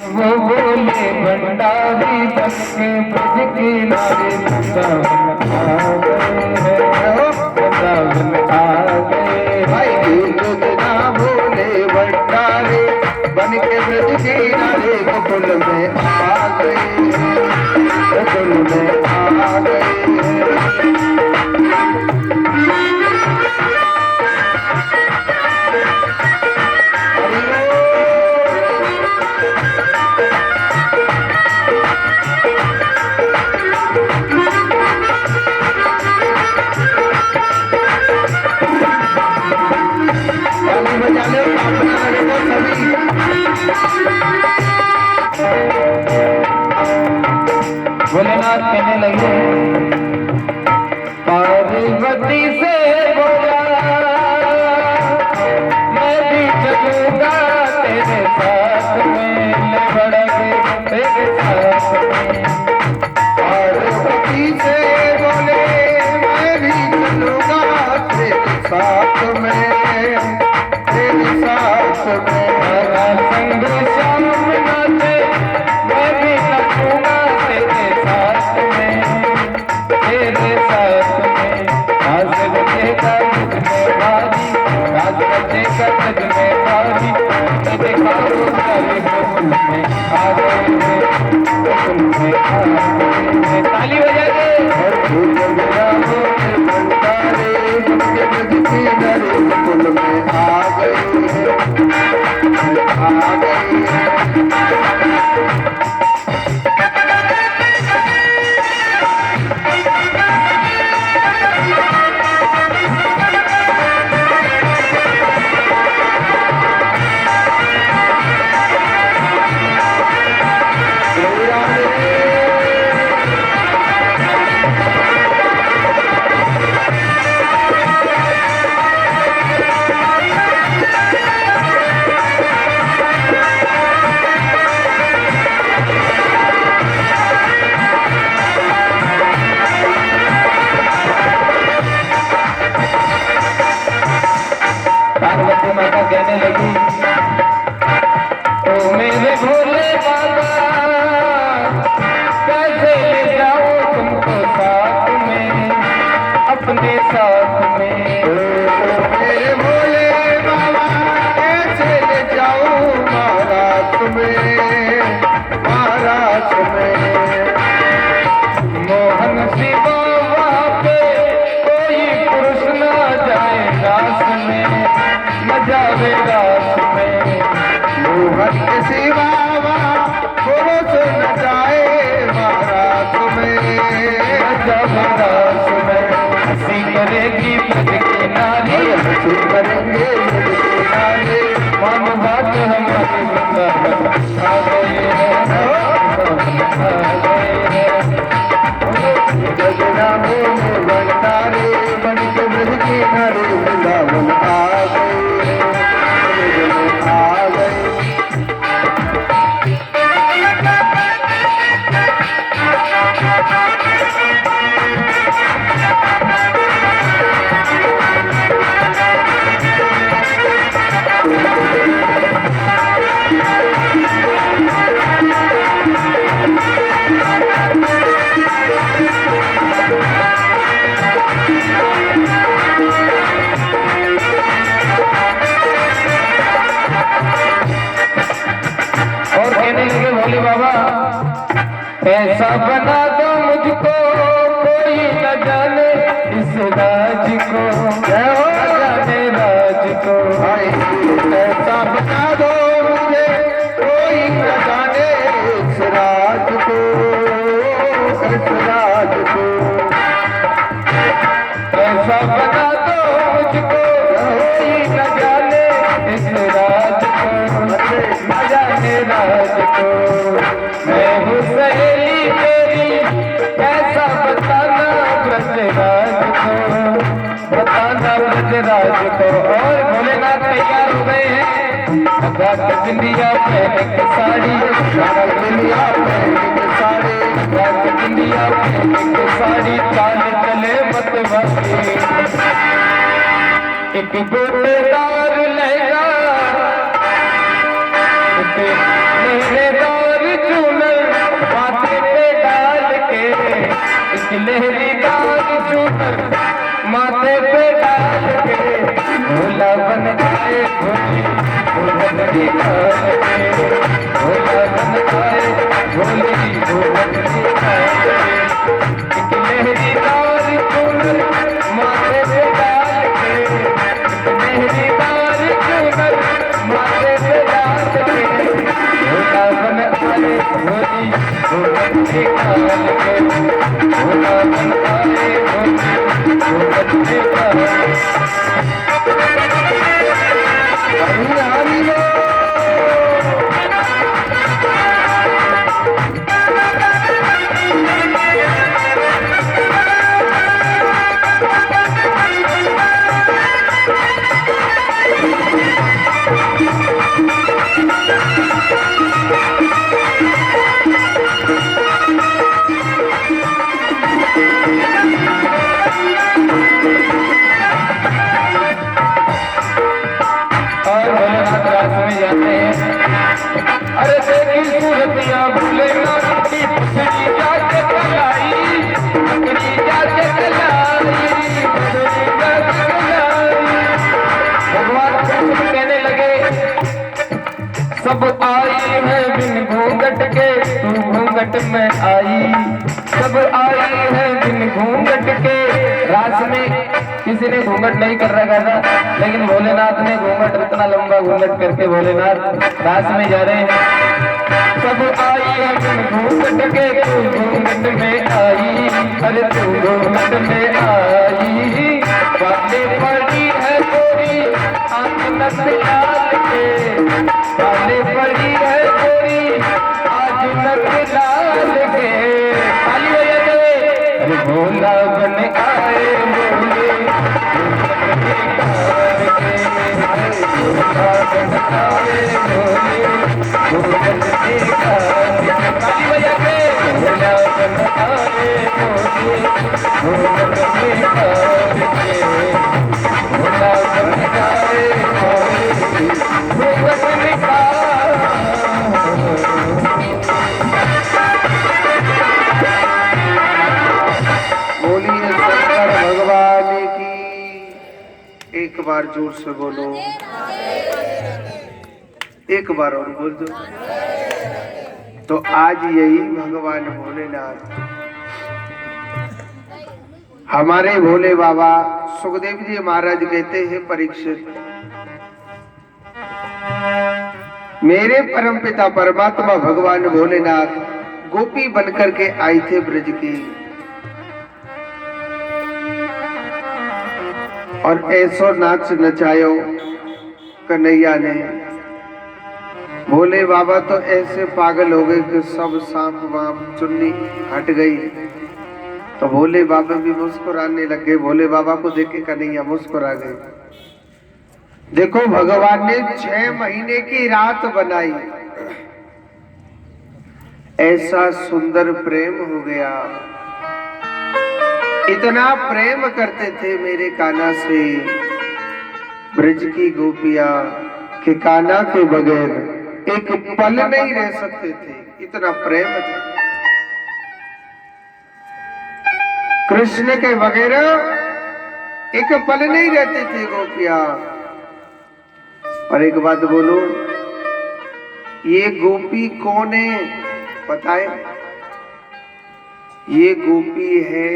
वो बोले भंडारी बन के ब्रज किनारे वृंदावन आ गए भाई ना बोले भंडारे बन के ब्रज किनारे गोकुल में आ गए, गोकुल में आ गए। भोलेनाथ कहने लगे पार्वती से बोला मैं भी चलूंगा तेरे साथ में, बढ़ तेरे साथ में। पार्वती से बोले मैं भी चलूंगा तेरे साथ में, तेरे साथ में। संग श्याम नाचे मैं भी नचूंगा तेरे साथ में, तेरे साथ में। घास बचेगा तुझ में भारी, घास बचेगा तुझ में भारी। मैं दिखाऊं तेरे गोकुल में आ गए, गोकुल में आ गए। ताली बजा के गोकुल में आ गए, आ गए। पार्वती माता कहने लगी ओ मेरे भोले बाबा कैसे ले जाओ तुमको साथ में, अपने साथ में। मेरे भोले बाबा कैसे ले जाऊं महाराज में, महाराज में। मोहन शिवा वहाँ पे कोई पुरुष न जाए रास में, न जावे रास में। मोहन के सिवा पुरुष न जाए महाराज में, न जावे रास में। हंसी करेगी ब्रज की नारी, हंसी करेंगे ब्रज की नारी। मन बात हमारे वृंदावन आ गए हैं, आ गए हैं। गजना बोले भंडारे बन के ब्रज किनारे वृंदावन आ गए, आ गए। और कहने लगे भोले बाबा ऐसा बना दो मुझको कोई न जाने इस राज को, न जाने राज को। ऐसा बता दो मुझे कोई न जाने इस राज को, इस राज को। ऐसा बना दो मुझको कोई न जाने इस राज को, न जाने राज को। मैं हूँ सहेली तेरी कैसा बताना ब्रजराज को, बताना ब्रजराज को। और भोलेनाथ तैयार हो गए हैं, लगा के बिंदिया पहन के साड़ी, लगा के बिंदिया पहन के साड़ी, लगा के बिंदिया पहन के साड़ी। चाल चले मतवाली एक गोटेदार लहंगा, एक लहरेदार निकाल के भोला बन आए भोले घूंघट निकाल हरि हरि बोल। और भोलेनाथ रात में जाते हैं। अरे देखी सूरतिया भोलेनाथ की पकड़ी जाके कलाई, पकड़ी जाके कलाई, पकड़ी जाके कलाई। भगवान कृष्ण कहने लगे सब आई है बिन घूंघट के तू घूंघट में आई, सब आई है बिन घूंघट के। रास में किसी ने घूंघट नहीं कर रखा था, लेकिन भोलेनाथ ने घूंघट इतना लंबा घूंघट करके भोलेनाथ रास में जा रहे हैं। सब आई है बिन घूंघट के तू घूंघट में आई, अरे तू घूंघट में आई। बातें पड़ी है गोरी आंख नस लाल के, बातें पड़ी है गोरी आज नस लाल के। खाली हो जाते अरे भोला बन आए भोले भोला बन आए भोले घूंघट निकाल के। खाली हो जाते भोला बन आए भोले घूंघट निकाल के, भोला बन आए भोले घूंघट निकाल। बोलिए शंकर भगवान की। एक बार जोर से बोलो, एक बार और बोल दो। तो आज यही भगवान भोलेनाथ हमारे भोले बाबा सुखदेव जी महाराज कहते हैं परीक्षित, मेरे परम पिता परमात्मा भगवान भोलेनाथ गोपी बनकर के आए थे ब्रज की, और ऐसो नाच नचायो कन्हैया ने। भोले बाबा तो ऐसे पागल हो गए कि सब सांप वाप चुन्नी हट गई, तो भोले बाबा भी मुस्कुराने लग गए। भोले बाबा को देख के कन्हैया मुस्कुरा गए। देखो भगवान ने 6 महीने की रात बनाई, ऐसा सुंदर प्रेम हो गया। इतना प्रेम करते थे मेरे कान्हा से ब्रज की गोपियां कि कान्हा के बगैर एक पल नहीं रह सकते थे, इतना प्रेम था। कृष्ण के बगैर एक पल नहीं रहते थे गोपियां। और एक बात बोलो, ये गोपी कौन है बताए? ये गोपी है,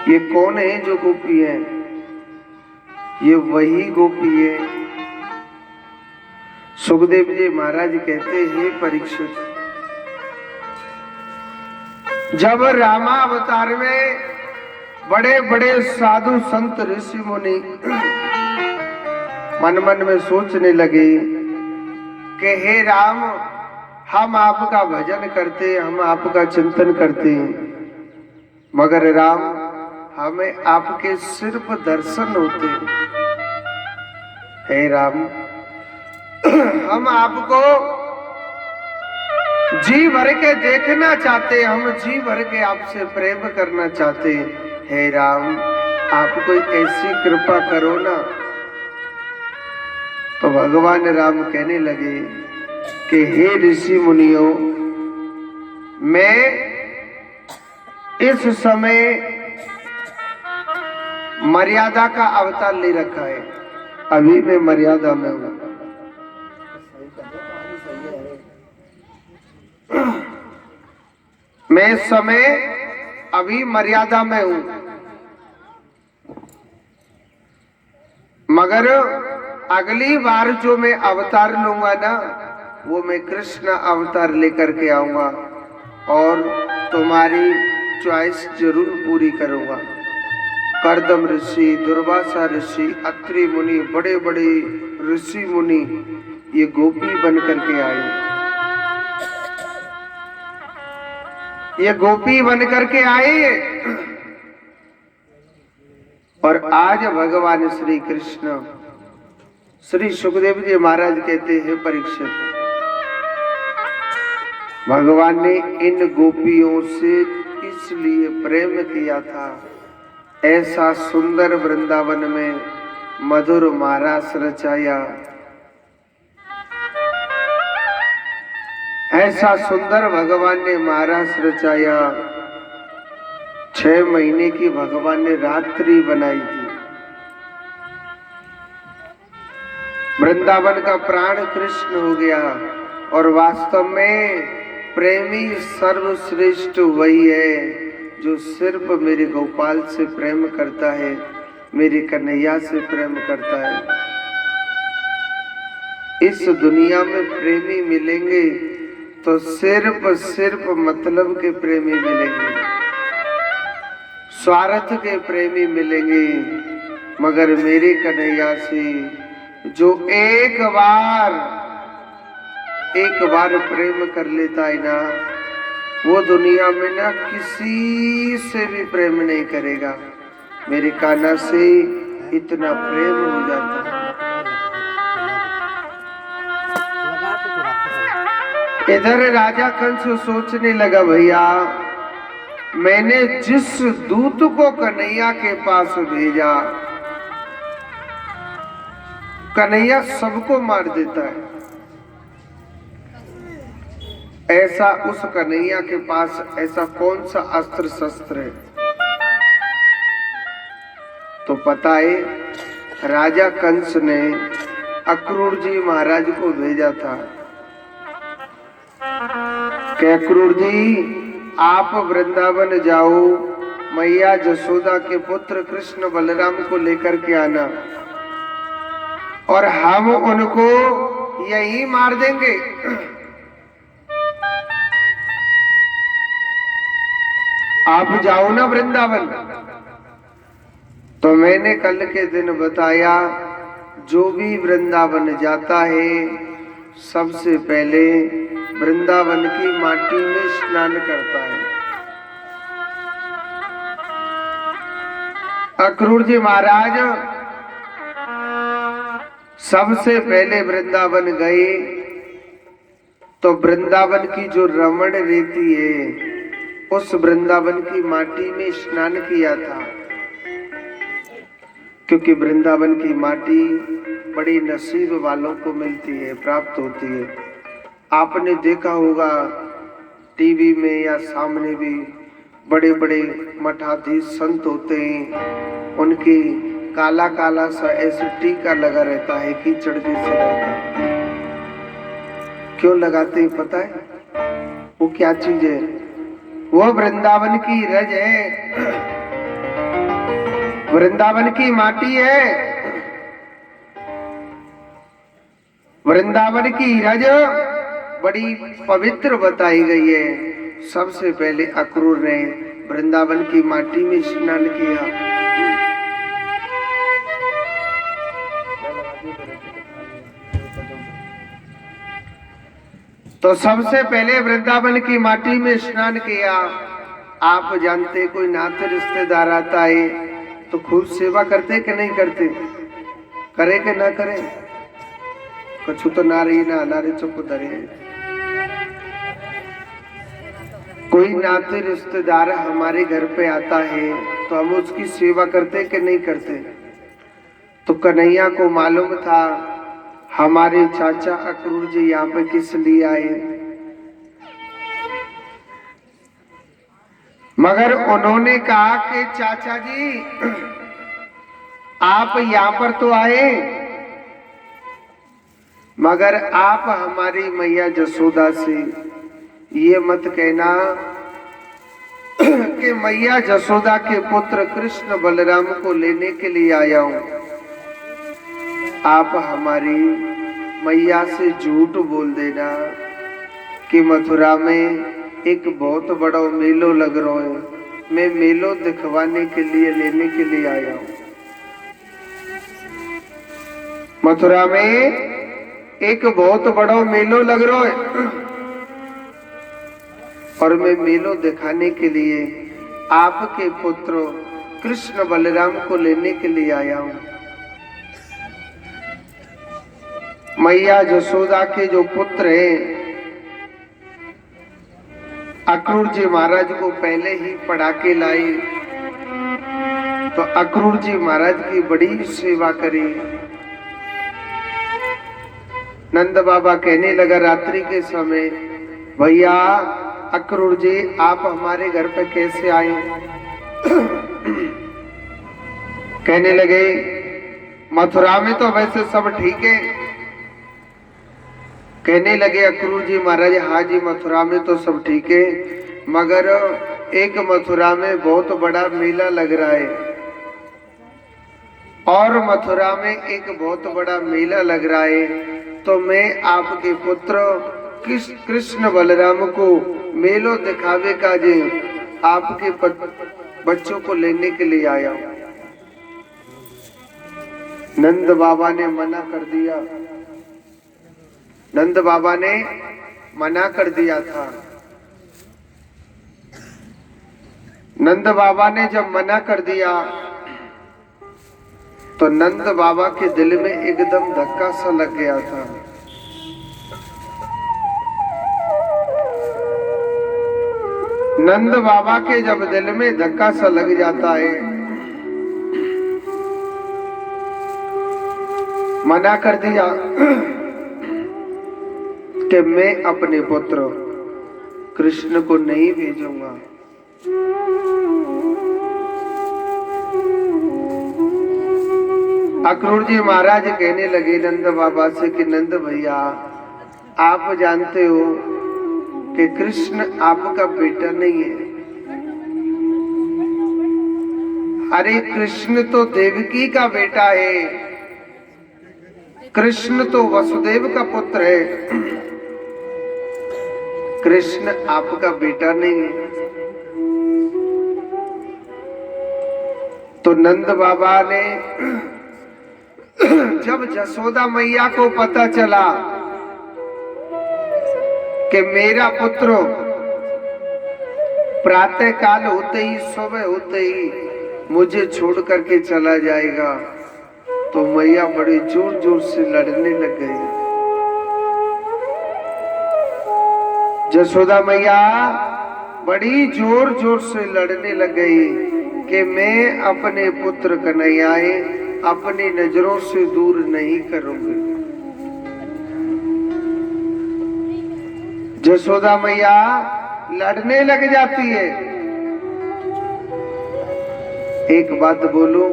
ये कौन है जो गोपी है? ये वही गोपी है। सुखदेव जी महाराज कहते हैं परीक्षित, जब रामावतार में बड़े बड़े साधु संत ऋषि मुनि मन मन में सोचने लगे कि हे राम, हम आपका भजन करते, हम आपका चिंतन करते, मगर राम हमें आपके सिर्फ दर्शन होते। हे राम, हम आपको जी भर के देखना चाहते, हम जी भर के आपसे प्रेम करना चाहते। हे राम, आप कोई ऐसी कृपा करो ना। तो भगवान राम कहने लगे कि हे ऋषि मुनियों, मैं इस समय मर्यादा का अवतार ले रखा है, अभी मैं मर्यादा में हूं। मैं इस समय अभी मर्यादा में हूं, मगर अगली बार जो मैं अवतार लूंगा ना, वो मैं कृष्ण अवतार लेकर के आऊंगा। और तुम्हारी चॉइस जरूर पूरी करूंगा। कर्दम ऋषि, दुर्वासा ऋषि, अत्रि मुनि, बड़े बड़े ऋषि मुनि ये गोपी बन करके आए। ये गोपी बन करके आए और आज भगवान श्री कृष्ण, श्री सुखदेव जी महाराज कहते हैं, परीक्षित, भगवान ने इन गोपियों से इसलिए प्रेम किया था, ऐसा सुंदर वृंदावन में मधुर मारास रचाया, ऐसा सुंदर भगवान ने मारास रचाया। 6 महीने की भगवान ने रात्रि बनाई थी। वृंदावन का प्राण कृष्ण हो गया और वास्तव में प्रेमी सर्वश्रेष्ठ वही है जो सिर्फ मेरे गोपाल से प्रेम करता है, मेरे कन्हैया से प्रेम करता है। इस दुनिया में प्रेमी मिलेंगे तो सिर्फ मतलब के प्रेमी मिलेंगे, स्वार्थ के प्रेमी मिलेंगे, मगर मेरे कन्हैया से जो एक बार प्रेम कर लेता है ना, वो दुनिया में ना किसी से भी प्रेम नहीं करेगा। मेरे कान्हा से इतना प्रेम हो जाता है। इधर राजा कंस सोचने लगा, भैया मैंने जिस दूत को कन्हैया के पास भेजा, कन्हैया सबको मार देता है, ऐसा उस कन्हैया के पास ऐसा कौन सा अस्त्र शस्त्र है? तो पता है, राजा कंस ने अक्रूर जी महाराज को भेजा था कि अक्रूर जी आप वृंदावन जाओ, मैया जसोदा के पुत्र कृष्ण बलराम को लेकर के आना और हम उनको यही मार देंगे। आप जाओ ना वृंदावन। तो मैंने कल के दिन बताया, जो भी वृंदावन जाता है सबसे पहले वृंदावन की माटी में स्नान करता है। अक्रूर जी महाराज सबसे पहले वृंदावन गए तो वृंदावन की जो रमण रेती है, उस वृंदावन की माटी में स्नान किया था, क्योंकि वृंदावन की माटी बड़ी नसीब वालों को मिलती है, प्राप्त होती है। आपने देखा होगा टीवी में या सामने भी बड़े बड़े मठाधीश संत होते हैं, उनकी काला काला सा ऐसे टीका लगा रहता है, कीचड़ जैसे रहता है। क्यों लगाते हैं पता है? वो क्या चीज है? वो वृंदावन की रज है, वृंदावन की माटी है, वृंदावन की रज बड़ी पवित्र बताई गई है। सबसे पहले अक्रूर ने वृंदावन की माटी में स्नान किया। तो सबसे पहले वृंदावन की माटी में स्नान किया। आप जानते, कोई नाते रिश्तेदार आता है तो खूब सेवा करते कि नहीं करते? करे कि ना करे? कछु तो नारी ना नारी चुप धरे। कोई नाते रिश्तेदार हमारे घर पे आता है तो हम उसकी सेवा करते कि नहीं करते? तो कन्हैया को मालूम था हमारे चाचा अक्रूर जी यहाँ पे किस लिए आए, मगर उन्होंने कहा कि चाचा जी आप यहाँ पर तो आए, मगर आप हमारी मैया जसोदा से ये मत कहना कि मैया जसोदा के पुत्र कृष्ण बलराम को लेने के लिए आया हूं। आप हमारी मैया से झूठ बोल देना कि मथुरा में एक बहुत बड़ा मेलो लग रहा है, मैं मेलो दिखवाने के लिए लेने के लिए आया हूँ। मथुरा में एक बहुत बड़ा मेलो लग रहा है और मैं मेलो दिखाने के लिए आपके पुत्र कृष्ण बलराम को लेने के लिए आया हूँ। मैया यशोदा के जो पुत्र हैं अक्रूर जी महाराज को पहले ही पढ़ा के लाई, तो अक्रूर जी महाराज की बड़ी सेवा करी। नंद बाबा कहने लगा रात्रि के समय, भैया अक्रूर जी आप हमारे घर पे कैसे आए? कहने लगे मथुरा में तो वैसे सब ठीक है। कहने लगे अक्रूर जी महाराज, हाँ जी मथुरा में तो सब ठीक है, मगर एक मथुरा में बहुत बड़ा मेला लग रहा है और मथुरा में एक बहुत बड़ा मेला लग रहा है, तो मैं आपके पुत्र कृष्ण बलराम को मेलो दिखावे का जे आपके बच्चों को लेने के लिए आया हूं। नंद बाबा ने मना कर दिया। नंद बाबा ने मना कर दिया था। नंद बाबा ने जब मना कर दिया तो नंद बाबा के दिल में एकदम धक्का सा लग गया था। नंद बाबा के जब दिल में धक्का सा लग जाता है, मना कर दिया कि मैं अपने पुत्र कृष्ण को नहीं भेजूंगा। अक्रूर जी महाराज कहने लगे नंद बाबा से कि नंद भैया आप जानते हो कि कृष्ण आपका बेटा नहीं है। अरे कृष्ण तो देवकी का बेटा है, कृष्ण तो वसुदेव का पुत्र है, कृष्ण आपका बेटा नहीं है। तो नंद बाबा ने जब यशोदा मैया को पता चला कि मेरा पुत्र प्रातः काल होते ही सुबह होते ही मुझे छोड़ करके चला जाएगा, तो मैया बड़ी जोर जोर से लड़ने लग गई। यशोदा मैया बड़ी जोर जोर से लड़ने लग गई कि मैं अपने पुत्र कन्हैयाए अपनी नजरों से दूर नहीं करूंगी। यशोदा मैया लड़ने लग जाती है। एक बात बोलूं,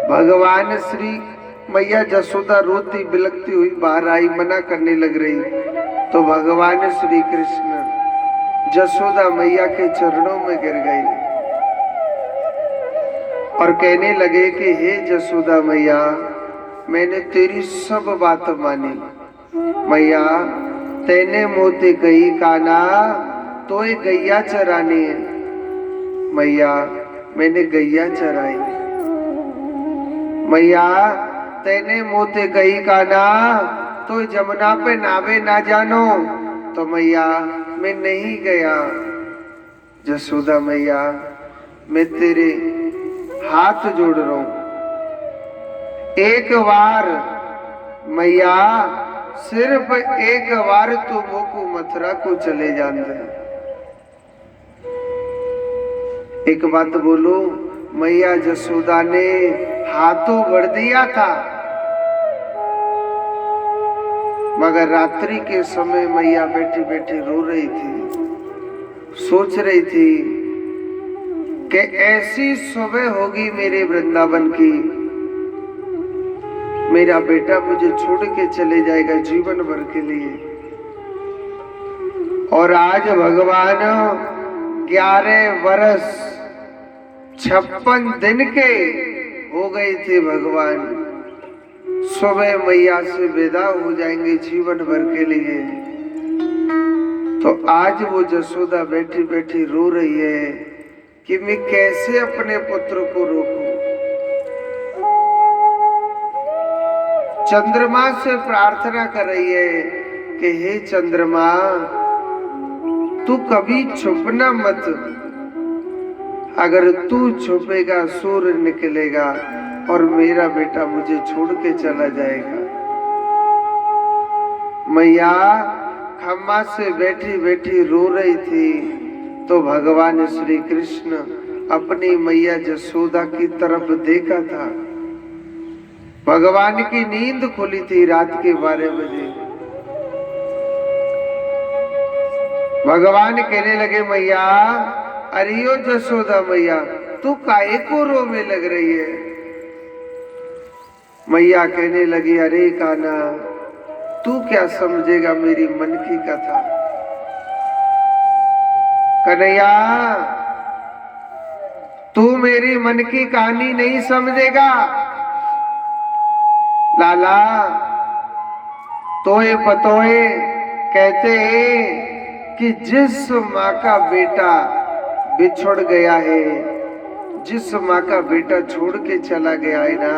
भगवान श्री मैया यशोदा रोती बिलखती हुई बाहर आई, मना करने लग रही, तो भगवान श्री कृष्ण यशोदा मैया के चरणों में गिर गए और कहने लगे कि हे यशोदा मैया मैंने तेरी सब बात मानी। मैया तेने मोती गई काना तो ये गैया चरानी है। मैया मैंने गैया चराई। मैया तेने मोते गई काना तो जमुना पे नावे ना जानो, तो मैया मैं नहीं गया। यशोदा मैया मैं तेरे हाथ जोड़ रहा हूं, एक बार मैया सिर्फ एक बार तो मोको मथुरा को चले जान दे। एक बात बोलो, मैया यशोदा ने हाथों बढ़ दिया था, मगर रात्रि के समय मैया बैठी बैठी रो रही थी, सोच रही थी कि ऐसी सुबह होगी मेरे वृंदावन की, मेरा बेटा मुझे छोड़ के चले जाएगा जीवन भर के लिए। और आज भगवान 11 वर्ष 56 दिन के हो गए थे, भगवान सुबह मैया से विदा हो जाएंगे जीवन भर के लिए। तो आज वो जसोदा बैठी बैठी रो रही है कि मैं कैसे अपने पुत्र को रोकूं। चंद्रमा से प्रार्थना कर रही है कि हे चंद्रमा, तू कभी छुपना मत। अगर तू छुपेगा सूर्य निकलेगा और मेरा बेटा मुझे छोड़ के चला जाएगा। मैया खम्मा से बैठी बैठी रो रही थी तो भगवान श्री कृष्ण अपनी मैया जसोदा की तरफ देखा था। भगवान की नींद खुली थी रात के 12 बजे। भगवान कहने लगे, मैया, अरे ओ जसोदा मैया, तू काहे को रोने लग रही है? मैया कहने लगी, अरे कान्हा, तू क्या समझेगा मेरी मन की कथा। कन्हैया, तू मेरी मन की कहानी नहीं समझेगा। लाला, तोए पतोए कहते कि जिस माँ का बेटा बिछुड़ गया है, जिस माँ का बेटा छोड़ के चला गया है ना,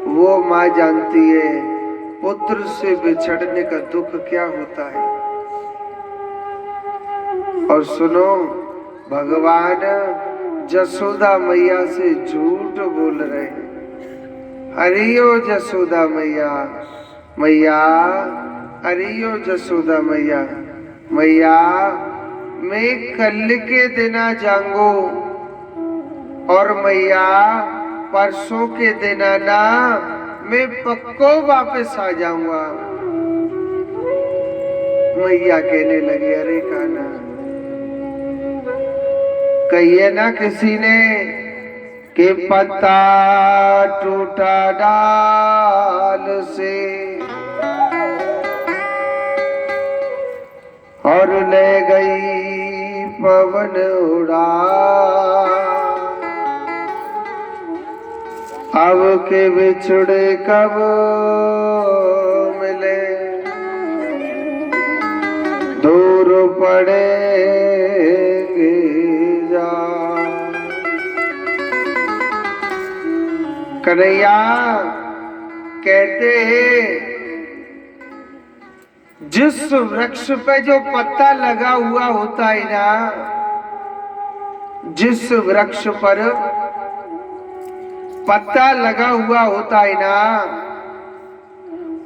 वो माँ जानती है पुत्र से बिछड़ने का दुख क्या होता है। और सुनो, भगवान जसोदा मैया से झूठ बोल रहे हैं। हरियो जसोदा मैया, मैया, हरियो जसोदा मैया, मैया, मैं कल के दिन आ जाऊंगो और मैया परसों के दिन ना मैं पक्को वापस आ जाऊंगा। मैया कहने लगी, अरे कान्हा, कहिए ना किसी ने कि पत्ता टूटा डाल से और ले गई पवन उड़ा। अब के बिछड़े कब मिले, दूर पड़ेंगे जा। कन्हैया कहते हैं, जिस वृक्ष पे जो पत्ता लगा हुआ होता है ना, जिस वृक्ष पर पत्ता लगा हुआ होता है ना,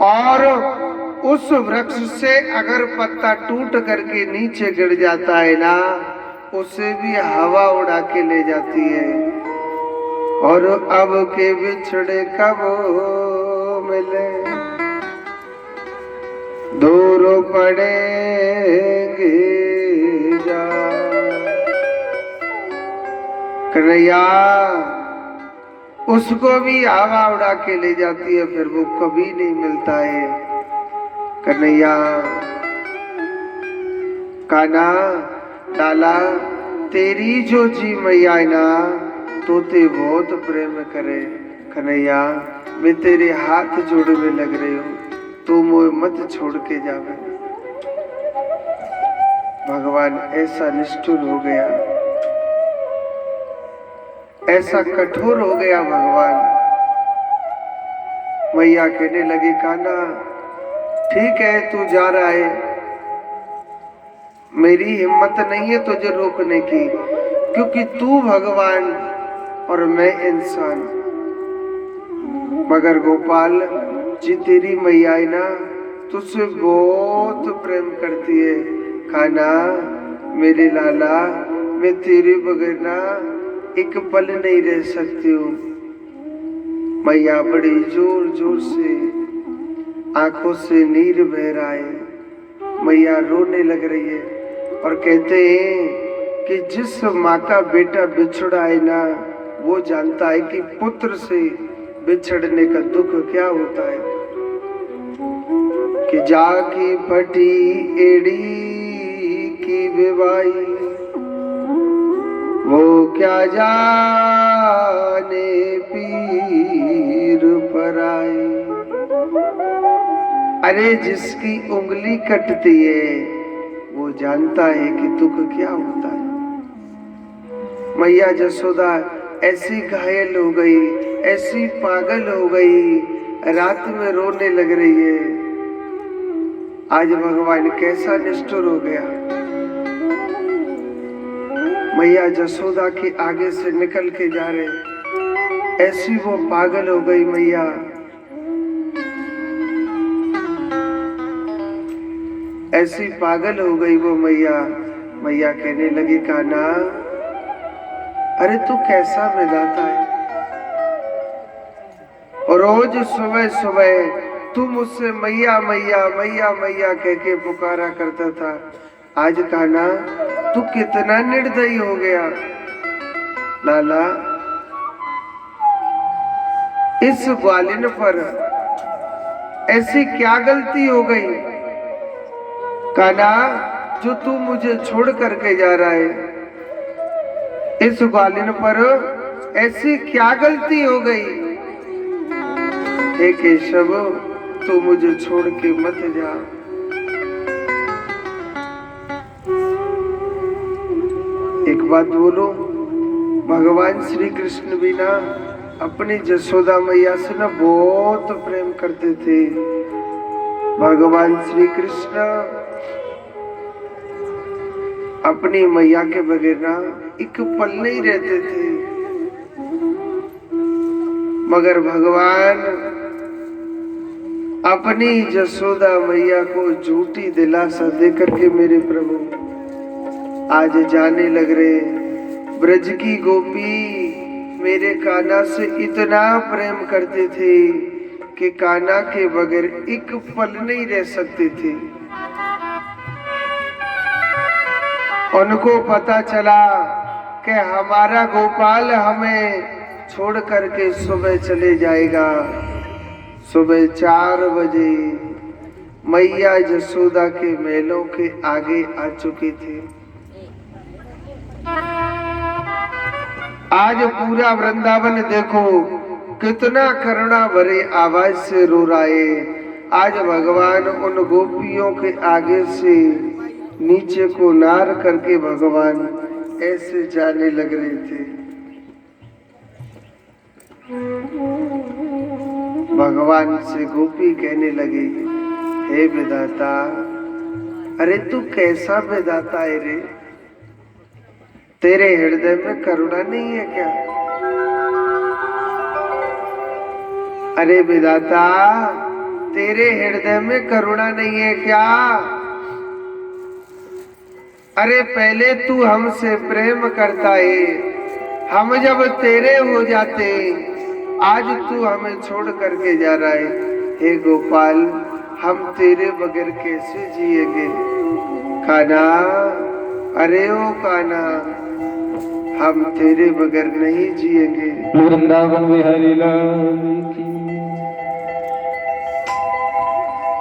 और उस वृक्ष से अगर पत्ता टूट करके नीचे गिर जाता है ना, उसे भी हवा उड़ा के ले जाती है। और अब के बिछड़े कब मिले, दूर पड़ेंगे जा। कन्हैया, उसको भी हवा उड़ा के ले जाती है, फिर वो कभी नहीं मिलता है। कन्हैया, कान्हा, लाला, तेरी जो जी मैया है ना, तो ते बहुत प्रेम करे। कन्हैया, मैं तेरे हाथ जोड़ने लग रही हूँ, तू मुझे मत छोड़ के जावे। भगवान ऐसा निष्ठुर हो गया, ऐसा कठोर हो गया भगवान। मैया कहने लगी, कान्हा, ठीक है, तू जा रहा है, मेरी हिम्मत नहीं है तुझे रोकने की, क्योंकि तू भगवान और मैं इंसान। मगर गोपाल जी, तेरी मैया है ना, तुझसे बहुत प्रेम करती है। कान्हा, मेरे लाला, मैं तेरे बगैर ना एक पल नहीं रह सकती हूँ। मैया बड़ी जोर जोर से आंखों से नीर बह रहा है। मैया रोने लग रही है और कहते हैं कि जिस माँ का बेटा बिछड़ा है ना, वो जानता है कि पुत्र से बिछड़ने का दुख क्या होता है। कि जाकी फटी एड़ी की बेवाई, वो क्या जाने पीर पराई। अरे जिसकी उंगली कटती है वो जानता है कि दुख क्या होता है। मैया जसोदा ऐसी घायल हो गई, ऐसी पागल हो गई, रात में रोने लग रही है। आज भगवान कैसा निष्ठुर हो गया। मैया जसोदा के आगे से निकल के जा रहे, ऐसी वो पागल हो गई मैया। ऐसी पागल हो गई वो मैया। मैया कहने लगी कान्हा, अरे तू कैसा विधाता है। और रोज सुबह सुबह तू मुझसे मैया मैया मैया मैया कह के पुकारा करता था। आज कान्हा तू कितना निर्दयी हो गया। लाला, इस ग्वालिन पर ऐसी क्या गलती हो गई कान्हा, जो तू मुझे छोड़ करके जा रहा है। इस ग्वालिन पर ऐसी क्या गलती हो गई। हे केशव, तू मुझे छोड़ के मत जा। एक बात बोलो, भगवान श्री कृष्ण भी ना अपनी जसोदा मैया से ना बहुत प्रेम करते थे। भगवान श्री कृष्ण अपनी मैया के बगैर ना एक पल नहीं रहते थे। मगर भगवान अपनी जसोदा मैया को झूठी दिलासा देकर के मेरे प्रभु आज जाने लग रहे। ब्रज की गोपी मेरे कान्हा से इतना प्रेम करते थे कि कान्हा के बगैर एक पल नहीं रह सकते थे। उनको पता चला कि हमारा गोपाल हमें छोड़ करके सुबह चले जाएगा। सुबह 4 बजे मैया जसोदा के महलों के आगे आ चुके थे। आज पूरा वृंदावन देखो कितना करुणा भरे आवाज से रो रहा है। आज भगवान उन गोपियों के आगे से नीचे को नार करके भगवान ऐसे जाने लग रहे थे। भगवान से गोपी कहने लगी, हे विधाता, अरे तू कैसा विधाता है रे। तेरे हृदय में करुणा नहीं है क्या। अरे विधाता, तेरे हृदय में करुणा नहीं है क्या। अरे पहले तू हमसे प्रेम करता है, हम जब तेरे हो जाते, आज तू हमें छोड़ करके जा रहा है। हे गोपाल, हम तेरे बगैर कैसे जिएंगे। कान्हा, अरे ओ कान्हा, हम तेरे बगैर नहीं जिएंगे। वृंदावन बिहारी लाल की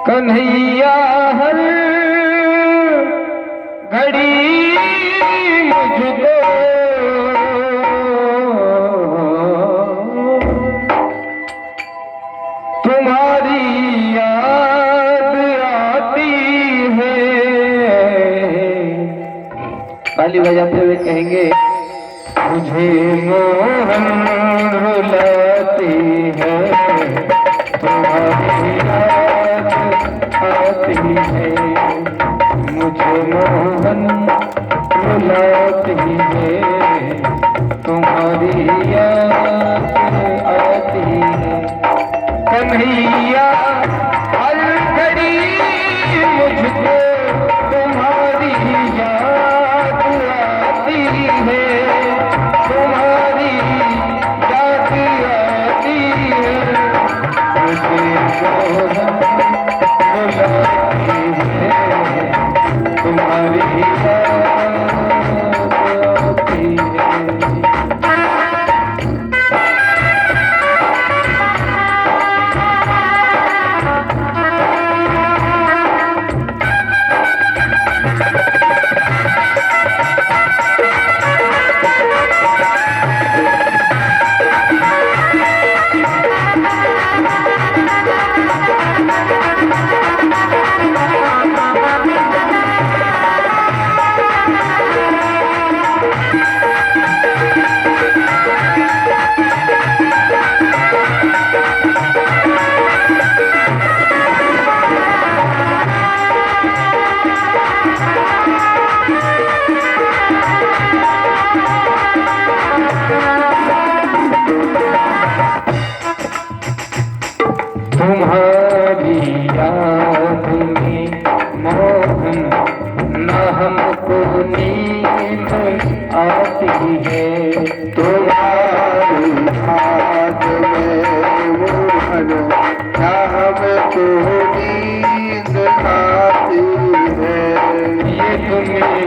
कन्हैया हर घड़ी मुझको तुम्हारी याद आती है। ताली बजाते हुए कहेंगे, मुझे मोहन रुलाती है, तुम्हारी याद आती है। मुझे मोहन रुलाती है, तुम्हारी याद आती है। कन्हैया हर घड़ी मुझको तुम्हारी याद आती है, तुम्हारी याद आती है। मुझे मोहन बुलाती है, तुम्हारी याद आती है।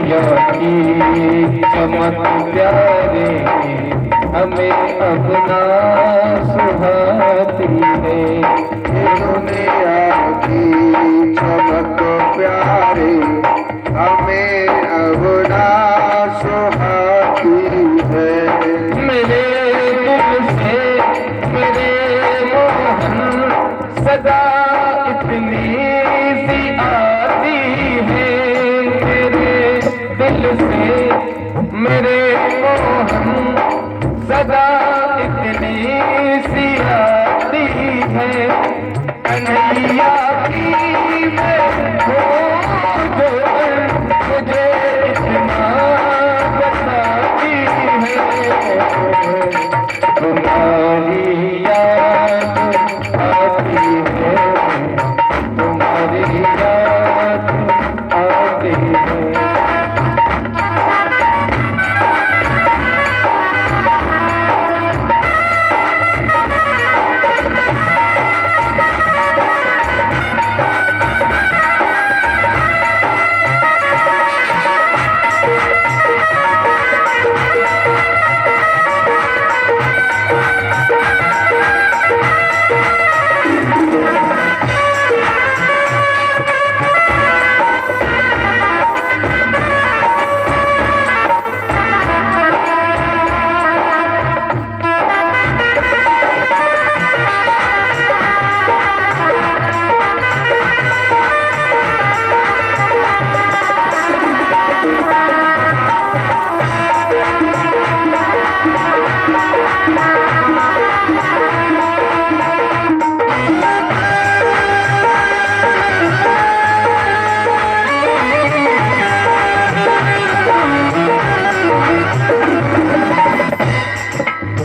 मैया की चमक प्यारे हमें अपना सुहाती है। दुनिया की चमक प्यारे हमें अपना सुहाती है। मेरे दिल से मेरे मोहन सदा इतनी सी आती है। मेरे दिल से मेरे मोहन सदा इतनी सी आती है। कन्हैया की मैं खोज मुझे इतना बताती है। तुम्हारी याद आती है, तुम्हारी याद आती है।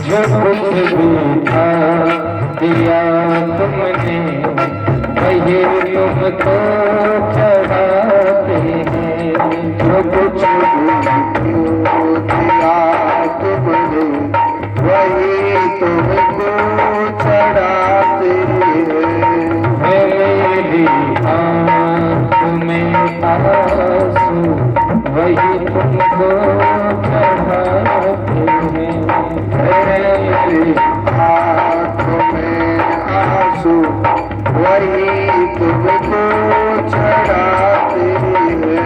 जो कुछ भी था दिया तुमने वही तुमको चढ़ाते हैं। जो कुछ भी दिया तुमने वही तुमको चढ़ाते हैं। मेरी आँख में आंसू वही तुमको चढ़ाते हैं। मेरी आँखों में आंसू वही तुमको चढ़ाते हैं।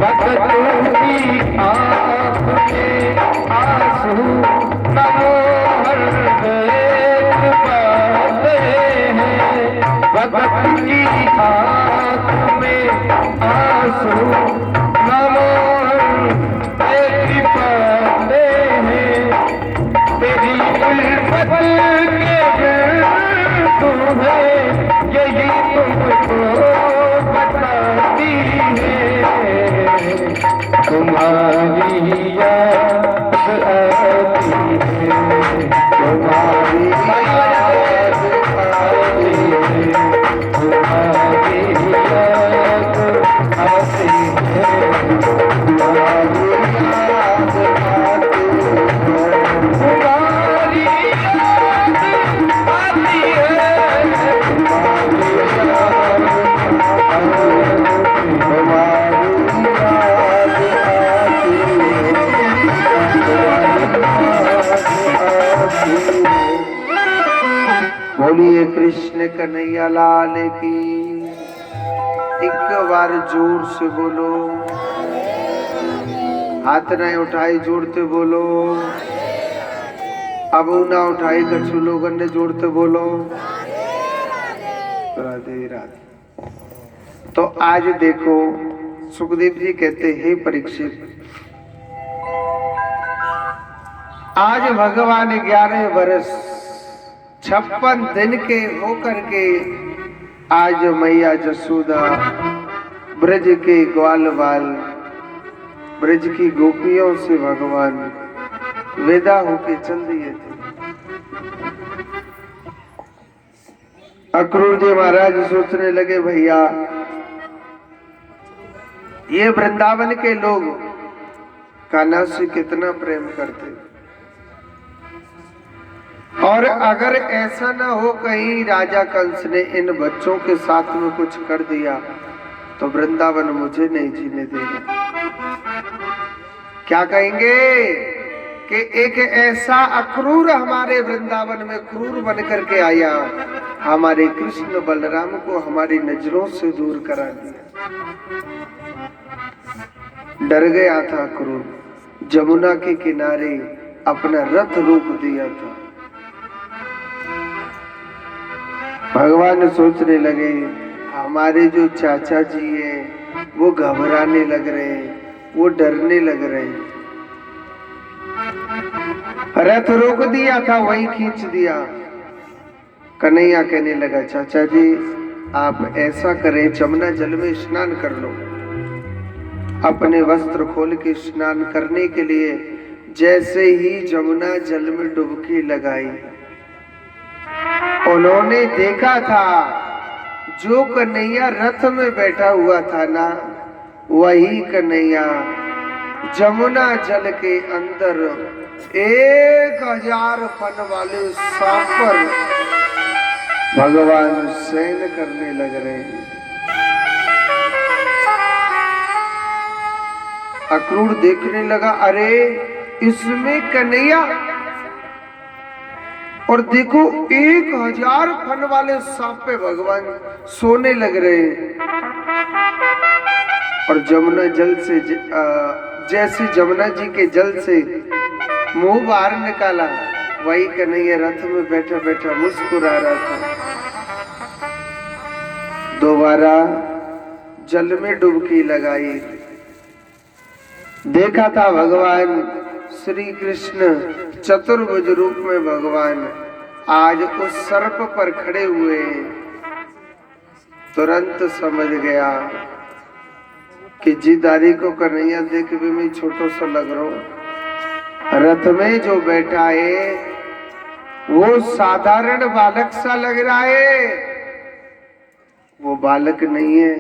भगत की आँख में आंसू मनोहर देख पाते हैं। भगत की आँख में आंसू मनोहर देख पाते हैं। तेरी उल्फत के तुम्हें यही तुमको बताती है। तुम्हारी याद आती है, तुम्हारी याद आती है। तुम्हारी याद आती है। तुम्हारी याद आती है। तुम्हारी याद आती है। बोलिए कृष्ण कन्हैया लाल की। एक बार जोर से बोलो, हाथ ना उठाई जोड़ते बोलो, अब ना उठाई कछु लोगन ने जोड़ते बोलो राधे राधे। तो आज देखो सुखदेव जी कहते हैं परीक्षित, आज भगवान 11 वर्ष 56 दिन के होकर के आज मैया जसोदा ब्रज के ग्वाल बाल ब्रज की गोपियों से भगवान विदा होके चल दिए थे। अक्रूर जी महाराज सोचने लगे भैया ये वृंदावन के लोग कान्हा से कितना प्रेम करते, और अगर ऐसा ना हो कहीं राजा कंस ने इन बच्चों के साथ में कुछ कर दिया तो वृंदावन मुझे नहीं जीने देगा। क्या कहेंगे कि एक ऐसा अक्रूर हमारे वृंदावन में क्रूर बन करके आया, हमारे कृष्ण बलराम को हमारी नजरों से दूर करा दिया। डर गया था क्रूर, जमुना के किनारे अपना रथ रोक दिया था। भगवान सोचने लगे हमारे जो चाचा जी हैं वो घबराने लग रहे हैं, वो डरने लग रहे हैं। रथ रोक दिया था, वहीं खींच दिया। कन्हैया कहने लगा चाचा जी आप ऐसा करें, जमुना जल में स्नान कर लो। अपने वस्त्र खोल के स्नान करने के लिए जैसे ही जमुना जल में डुबकी लगाई, उन्होंने देखा था जो कन्हैया रथ में बैठा हुआ था ना, वही कन्हैया जमुना जल के अंदर 1000 फन वाले सांप पर भगवान शयन करने लग रहे हैं। अक्रूर देखने लगा, अरे इसमें कन्हैया, और देखो 1000 फन वाले सांप पे भगवान सोने लग रहे हैं। और जमुना जल से जैसे जमुना जी के जल से मुंह बाहर निकाला, वही कन्हैया रथ में बैठा बैठा मुस्कुरा रहा था। दोबारा जल में डुबकी लगाई, देखा था भगवान श्री कृष्ण चतुर्भुज रूप में भगवान आज उस सर्प पर खड़े हुए। तुरंत समझ गया कि जिदारी को कन्हैया देख भी मैं छोटो सा लग रहा हूं। रथ में जो बैठा है वो साधारण बालक सा लग रहा है, वो बालक नहीं है,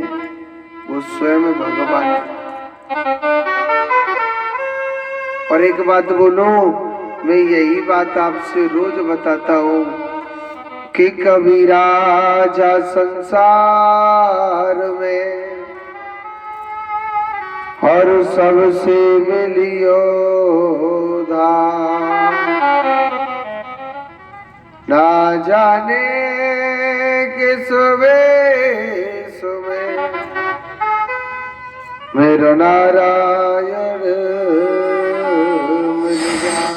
वो स्वयं भगवान है। और एक बात बोलूं, मैं यही बात आपसे रोज बताता हूं कि कभी राजा संसार में और सबसे मिलियो धाम, ना जाने किस वेश में मेरा नारायण मिल गया।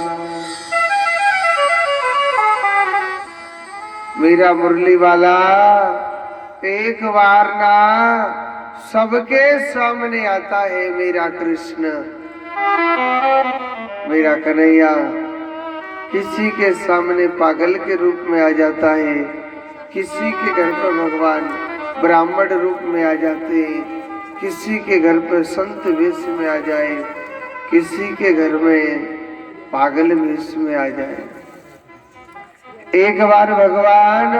मेरा मुरली वाला एक बार ना सबके सामने आता है, मेरा कृष्ण, मेरा कन्हैया किसी के सामने पागल के रूप में आ जाता है, किसी के घर पर भगवान ब्राह्मण रूप में आ जाते हैं, किसी के घर पर संत वेश में आ जाए, किसी के घर में पागल वेश में आ जाए। एक बार भगवान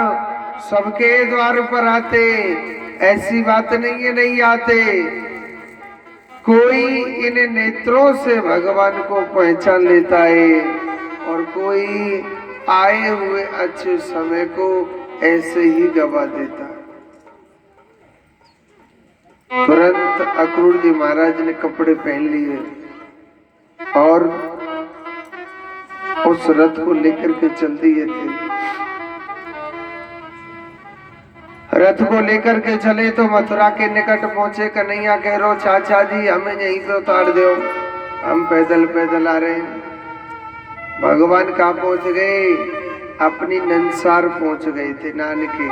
सबके द्वार पर आते, ऐसी बात नहीं है नहीं आते। कोई इन नेत्रों से भगवान को पहचान लेता है और कोई आए हुए अच्छे समय को ऐसे ही गवा देता। तुरंत अक्रूर जी महाराज ने कपड़े पहन लिए और उस रथ को लेकर के चल दिए थे। रथ को लेकर के चले तो मथुरा के निकट पहुंचे। कन्हैया कह रो चाचा जी हमें यहीं पे उतार दो, हम पैदल पैदल आ रहे हैं। भगवान कहाँ पहुंच गए? अपनी नंसार पहुंच गए थे, नानके।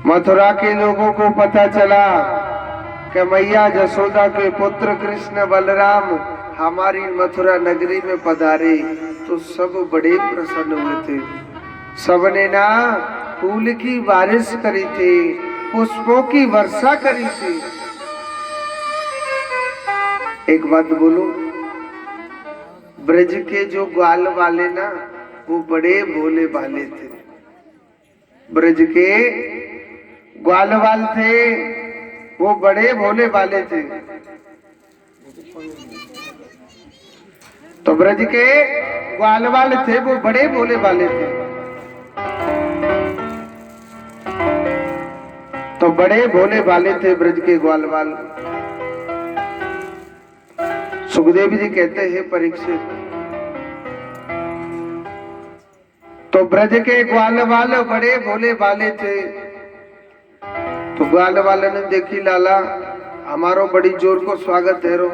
मथुरा के लोगों को पता चला कि मैया जसोदा के पुत्र कृष्ण बलराम हमारी मथुरा नगरी में पधारे, तो सब बड़े प्रसन्न हुए थे। सबने ना फूल की बारिश करी थी, पुष्पों की वर्षा करी थी। एक बात बोलूं, ब्रज के जो ग्वाल वाले ना वो बड़े भोले भाले थे। ब्रज के ग्वाल वाल थे वो बड़े भोले भाले थे। तो ब्रज के ग्वाल वाल थे वो बड़े भोले भाले थे। तो बड़े भोले भाले थे ब्रज के ग्वाल वाल। सुखदेव जी कहते हैं परीक्षित, तो ब्रज के ग्वाल वाले बड़े भोले भाले थे। तो ग्वाल वाले ने देखी लाला हमारो बड़ी जोर को स्वागत है रो।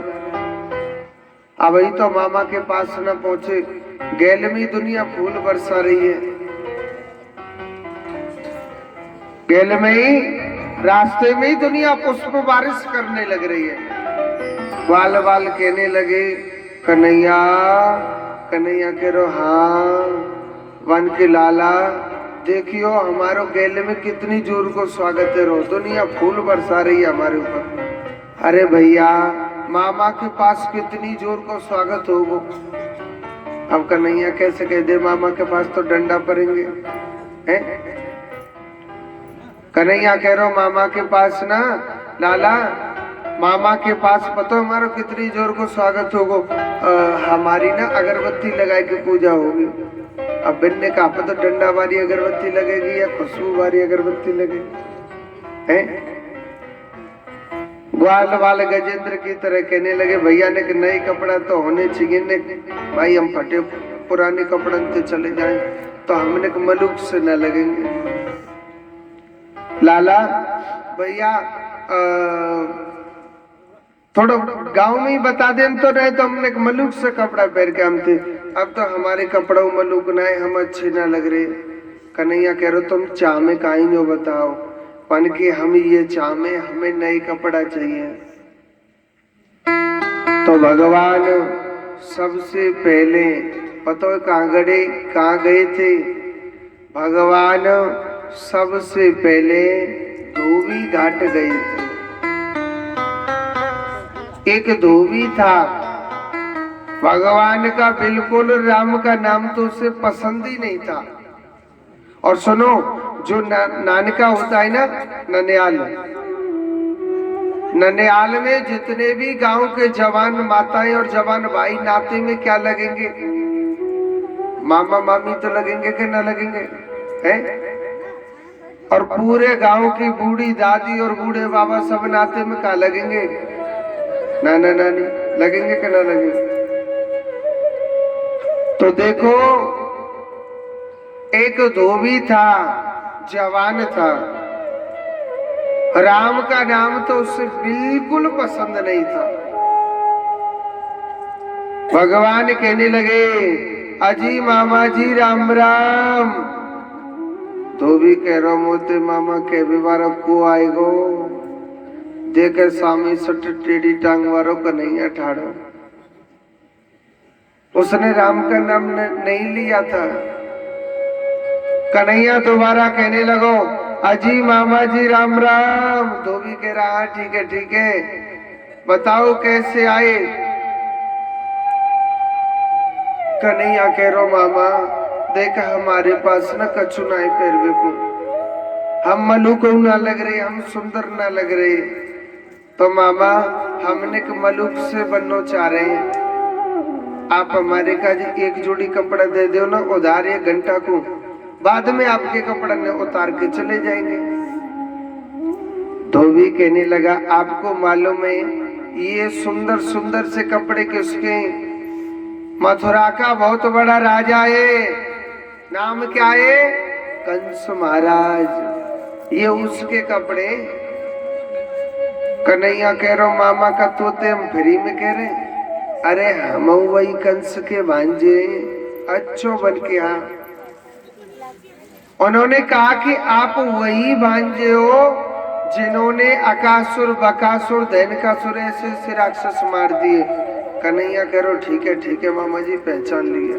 अब ही तो मामा के पास न पहुंचे, गैल में दुनिया फूल बरसा रही है। गैल में ही रास्ते में ही दुनिया पुष्प बारिश करने लग रही है। ग्वाल वाल कहने लगे कन्हैया, कन्हैया कह रो हाँ वन के लाला देखियो हमारो गैल में कितनी जोर को स्वागत है रो, दुनिया फूल बरसा रही है हमारे ऊपर। अरे भैया मामा के पास कितनी जोर को स्वागत होगो। अब कन्हैया कैसे कह दे मामा के पास तो डंडा पड़ेंगे हैं। कन्हैया कह रहा मामा के पास ना लाला, मामा के पास पता हमारा कितनी जोर को स्वागत होगो। हमारी ना अगरबत्ती लगाए के पूजा होगी। अब बिन ने कहा तो डंडा वाली अगरबत्ती लगेगी या खुशबू वाली अगरबत्ती लगेगी हैं। ग्वाल वाले गजेंद्र की तरह कहने लगे भैया ने कि नई कपड़ा तो होने चाहिए ने भाई, हम फटे पुराने कपड़े से चले जाएं तो हमने मलुक से न लगेंगे। लाला भैया थोड़ा गांव में ही बता दें तो नहीं तो हमने मलुक से कपड़ा पहन के हम थे, अब तो हमारे कपड़ों मलुक ना है, हम अच्छे ना लग रहे। कन्हैया कह रहे तुम चामे काहे जो बताओ पन के हम ये चामे, हमें नई कपड़ा चाहिए। तो भगवान सबसे पहले पता है कहाँ गए थे? भगवान सबसे पहले धोबी घाट गए थे। एक धोबी था, भगवान का बिल्कुल राम का नाम तो उसे पसंद ही नहीं था। और सुनो जो नानका होता है ना ननियाल, ननियाल में जितने भी गांव के जवान माताएं और जवान भाई नाते में क्या लगेंगे? मामा मामी तो लगेंगे कि ना लगेंगे हैं? और पूरे गांव की बूढ़ी दादी और बूढ़े बाबा सब नाते में क्या लगेंगे? नाना नानी लगेंगे कि ना लगेंगे? तो देखो एक धोबी था, जवान था, राम का नाम तो उसे बिल्कुल पसंद नहीं था। भगवान कहने लगे अजी मामा जी राम राम। धोबी कह रहा मोते मामा के बीमार को आएगो, देखे स्वामी सट टेढ़ी टांग वारो कन्हैया ठाड़ो। उसने राम का नाम नहीं लिया था। कन्हैया दोबारा कहने लगो अजी मामा जी राम राम। धोबी कह रहा ठीक है बताओ कैसे आए? कन्हैया कह रो मामा देख हमारे पास न कछु ना है पैरवे को, हम मलुक ना लग रहे, हम सुंदर ना लग रहे। तो मामा हमने मलुक से बनना चाह रहे हैं, आप हमारे का जी एक जोड़ी कपड़ा दे दो ना उधार 1 घंटा को, बाद में आपके कपड़ा ने उतार के चले जाएंगे। धोबी कहने लगा आपको मालूम है ये सुंदर सुंदर से कपड़े किसके? मथुरा का बहुत बड़ा राजा है, नाम क्या है? कंस महाराज, ये उसके कपड़े। कन्हैया कह रहा हूं मामा का तोते हम फ्री में कह रहे, अरे हम वही कंस के भांजे अच्छो बन के। हाँ उन्होंने कहा कि आप वही भांजे हो जिन्होंने अकासुर बकासुर धैनकासुर ऐसे राक्षस मार दिए। कन्हैया कह रहा ठीक है मामा जी पहचान लिया,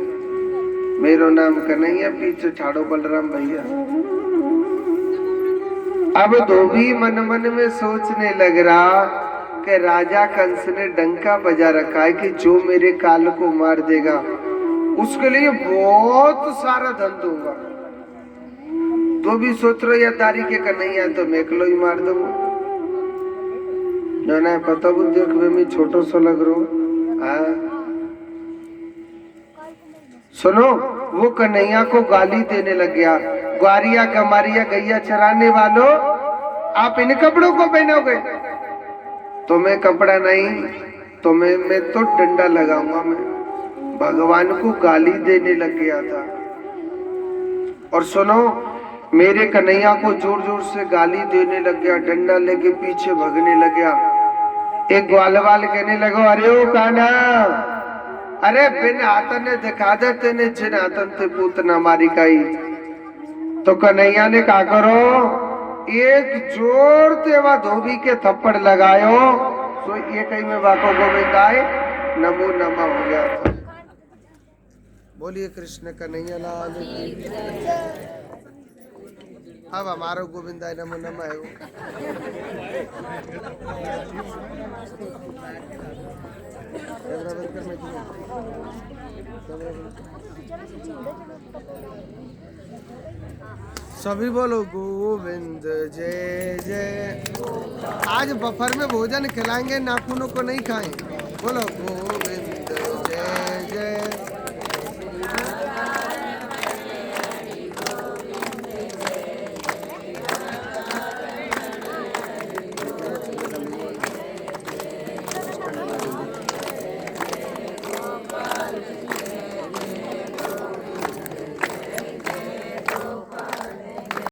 मेरो नाम कन्हैया, पीछे ठाड़ो बलराम भैया। अब धोबी मन मन में सोचने लग रहा कि राजा कंस ने डंका बजा रखा है कि जो मेरे काल को मार देगा उसके लिए बहुत सारा धन दूंगा। तो भी सोच रहे या तारी के कन्हैया तो मैं अकेलो ही मार दूंगा। जो ना पता वो देखने में छोटो सा लग रहा। सुनो वो कन्हैया को गाली देने लग गया, ग्वारिया कमारिया गैया चराने वालों आप इन कपड़ों को पहनोगे? तुम्हें कपड़ा नहीं मैं तो डंडा लगाऊंगा। मैं भगवान को गाली देने लग गया था। और सुनो, मेरे कन्हैया को जोर जोर से गाली देने लग गया, डंडा लेके पीछे भगने लग गया। एक ग्वालवाल कहने लगो, अरे ओ कान्हा, अरे बिन आतन ने दिखा दे तेने जिन आतन ते पूतना मारी काई। तो कन्हैया ने कहा करो, एक जोर तेवा धोबी के थप्पड़ लगायो तो ये कहीं में वाको गोविंद आए नमो नमा हो गया था। बोलिए कृष्ण कन्हैया लाल की जय। अब हमारा गोविंद आए नमो नमा है वो। सभी बोलो गोविंद जय जय। आज बफर में भोजन खिलाएंगे, नाखूनों को नहीं खाएं। बोलो